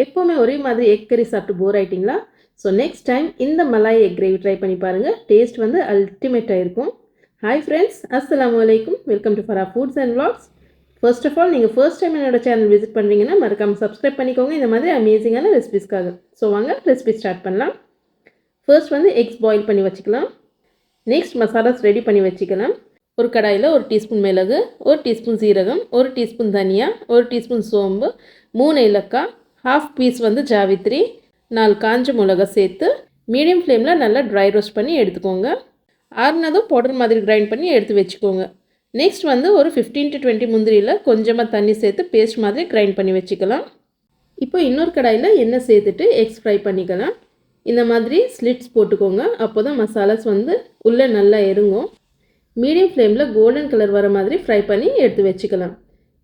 எப்போவுமே ஒரே மாதிரி எக் கறி சாப்பிட்டு போர் ஆயிட்டிங்களா? ஸோ நெக்ஸ்ட் டைம் இந்த மலாய் எக் கிரேவி ட்ரை பண்ணி பாருங்கள். டேஸ்ட் வந்து அல்டிமேட்டாக இருக்கும். ஹாய் ஃப்ரெண்ட்ஸ், அஸ்ஸலாமு அலைக்கும். Welcome to Farah foods and vlogs. First of all நீங்கள் ஃபர்ஸ்ட் டைம் என்னோட சேனல் விசிட் பண்ணுறீங்கன்னா மறக்காமல் சப்ஸ்கிரைப் பண்ணிக்கோங்க இந்த மாதிரி அமேசிங்கான ரெசிபிஸ்க்காக. ஸோ வாங்க ரெசிபி ஸ்டார்ட் பண்ணலாம். ஃபர்ஸ்ட் வந்து எக்ஸ் பாயில் பண்ணி வச்சுக்கலாம். நெக்ஸ்ட் மசாலாஸ் ரெடி பண்ணி வச்சுக்கலாம். ஒரு கடாயில் 1 டீஸ்பூன் மிளகு, 1 டீஸ்பூன் சீரகம், 1 டீஸ்பூன் தனியா, 1 டீஸ்பூன் சோம்பு, 3 ஏலக்காய், ஹாஃப் பீஸ் வந்து ஜாவித்ரி, 4 காஞ்ச மிளகா சேர்த்து மீடியம் ஃப்ளேமில் நல்லா ட்ரை ரோஸ்ட் பண்ணி எடுத்துக்கோங்க. ஆறுனதும் பவுடர் மாதிரி கிரைண்ட் பண்ணி எடுத்து வச்சுக்கோங்க. நெக்ஸ்ட் வந்து ஒரு 15 to 20 முந்திரியில் கொஞ்சமாக தண்ணி சேர்த்து பேஸ்ட் மாதிரி கிரைண்ட் பண்ணி வச்சுக்கலாம். இப்போ இன்னொரு கடாயில் எண்ணெய் சேர்த்துட்டு எக்ஸ் ஃப்ரை பண்ணிக்கலாம். இந்த மாதிரி ஸ்லிட்ஸ் போட்டுக்கோங்க. அப்போ தான் மசாலாஸ் வந்து உள்ளே நல்லா இறங்கும். மீடியம் ஃப்ளேமில் கோல்டன் கலர் வர மாதிரி ஃப்ரை பண்ணி எடுத்து வச்சுக்கலாம்.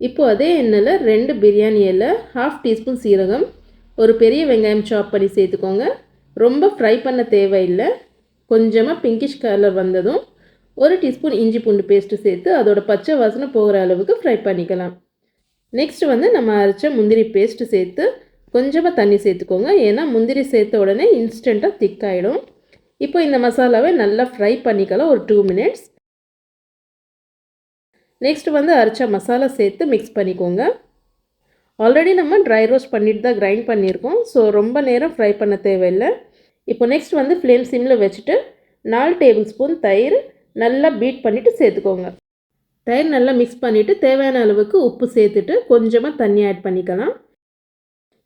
இப்போது அதே எண்ணெயில் 2 பிரியாணி இலை, ஹாஃப் டீஸ்பூன் சீரகம், ஒரு பெரிய வெங்காயம் சாப் பண்ணி சேர்த்துக்கோங்க. ரொம்ப ஃப்ரை பண்ண தேவையில்லை. கொஞ்சமாக பிங்கிஷ் கலர் வந்ததும் 1 டீஸ்பூன் இஞ்சி பூண்டு பேஸ்ட்டு சேர்த்து அதோட பச்சை வாசனை போகிற அளவுக்கு ஃப்ரை பண்ணிக்கலாம். நெக்ஸ்ட் வந்து நம்ம அரைச்ச முந்திரி பேஸ்ட்டு சேர்த்து கொஞ்சமாக தண்ணி சேர்த்துக்கோங்க. ஏன்னா முந்திரி சேர்த்த உடனே இன்ஸ்டண்ட்டாக திக்காயிடும். இப்போ இந்த மசாலாவை நல்லா ஃப்ரை பண்ணிக்கலாம் ஒரு 2 மினிட்ஸ். நெக்ஸ்ட் வந்து அரைச்ச மசாலா சேர்த்து மிக்ஸ் பண்ணிக்கோங்க. ஆல்ரெடி நம்ம ட்ரை ரோஸ்ட் பண்ணிட்டு தான் கிரைண்ட் பண்ணியிருக்கோம். ஸோ ரொம்ப நேரம் ஃப்ரை பண்ண தேவையில்லை. இப்போ நெக்ஸ்ட் வந்து ஃப்ளேம் சிம்மில் வச்சுட்டு 4 டேபிள் ஸ்பூன் தயிர் நல்லா பீட் பண்ணிவிட்டு சேர்த்துக்கோங்க. தயிர் நல்லா மிக்ஸ் பண்ணிவிட்டு தேவையான அளவுக்கு உப்பு சேர்த்துட்டு கொஞ்சமாக தண்ணி ஆட் பண்ணிக்கலாம்.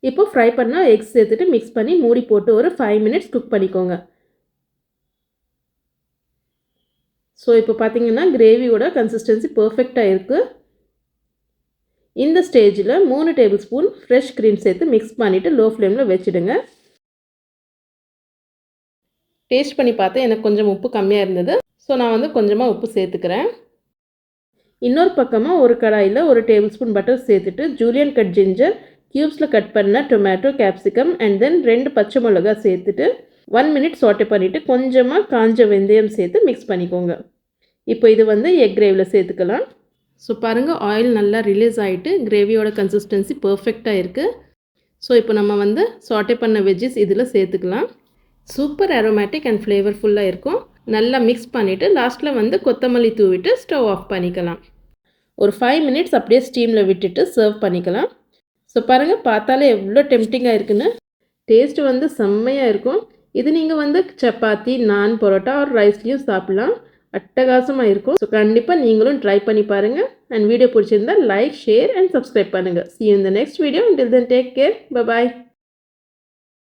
இப்போ ஃப்ரை பண்ணால் எக்ஸ் சேர்த்துட்டு மிக்ஸ் பண்ணி மூடி போட்டு ஒரு 5 மினிட்ஸ் குக் பண்ணிக்கோங்க. ஸோ இப்போ பார்த்தீங்கன்னா கிரேவியோட கன்சிஸ்டன்சி பர்ஃபெக்டாக இருக்குது. இந்த ஸ்டேஜில் 3 டேபிள் ஸ்பூன் ஃப்ரெஷ் க்ரீம் சேர்த்து மிக்ஸ் பண்ணிவிட்டு லோ ஃப்ளேமில் வச்சுடுங்க. டேஸ்ட் பண்ணி பார்த்தேன், எனக்கு கொஞ்சம் உப்பு கம்மியாக இருந்தது. ஸோ நான் வந்து கொஞ்சமாக உப்பு சேர்த்துக்கிறேன். இன்னொரு பக்கமாக ஒரு கடாயில் 1 டேபிள் ஸ்பூன் பட்டர் சேர்த்துட்டு ஜூலியன் கட் ஜிஞ்சர், க்யூப்ஸில் கட் பண்ண டொமேட்டோ, கேப்சிகம் அண்ட் தென் 2 பச்சை மிளகா சேர்த்துட்டு 1 மினிட் சாட்டே பண்ணிவிட்டு கொஞ்சமாக காஞ்ச வெந்தயம் சேர்த்து மிக்ஸ் பண்ணிக்கோங்க. இப்போ இது வந்து எக் கிரேவியில் சேர்த்துக்கலாம். ஸோ பாருங்கள், ஆயில் நல்லா ரிலீஸ் ஆகிட்டு கிரேவியோட கன்சிஸ்டன்சி பர்ஃபெக்டாக இருக்குது. ஸோ இப்போ நம்ம வந்து சாட்டே பண்ண வெஜ்ஜஸ் இதில் சேர்த்துக்கலாம். சூப்பர் அரோமேட்டிக் அண்ட் ஃப்ளேவர்ஃபுல்லாக இருக்கும். நல்லா மிக்ஸ் பண்ணிவிட்டு லாஸ்ட்டில் வந்து கொத்தமல்லி தூவிட்டு ஸ்டவ் ஆஃப் பண்ணிக்கலாம். ஒரு 5 மினிட்ஸ் அப்படியே ஸ்டீமில் விட்டுட்டு சர்வ் பண்ணிக்கலாம். ஸோ பாருங்கள், பார்த்தாலே எவ்வளோ டெம்ப்டிங்காக இருக்குன்னு. டேஸ்ட் வந்து செம்மையாக இருக்கும். இது நீங்கள் வந்து சப்பாத்தி, நான், பரோட்டா ஒரு ரைஸ்லேயும் சாப்பிட்லாம். அட்டகாசமாக இருக்கும். ஸோ கண்டிப்பாக நீங்களும் ட்ரை பண்ணி பாருங்கள். அண்ட் வீடியோ பிடிச்சிருந்தால் லைக், ஷேர் அண்ட் சப்ஸ்கிரைப் பண்ணுங்கள். See you in the next video. Until then, take care. Bye bye.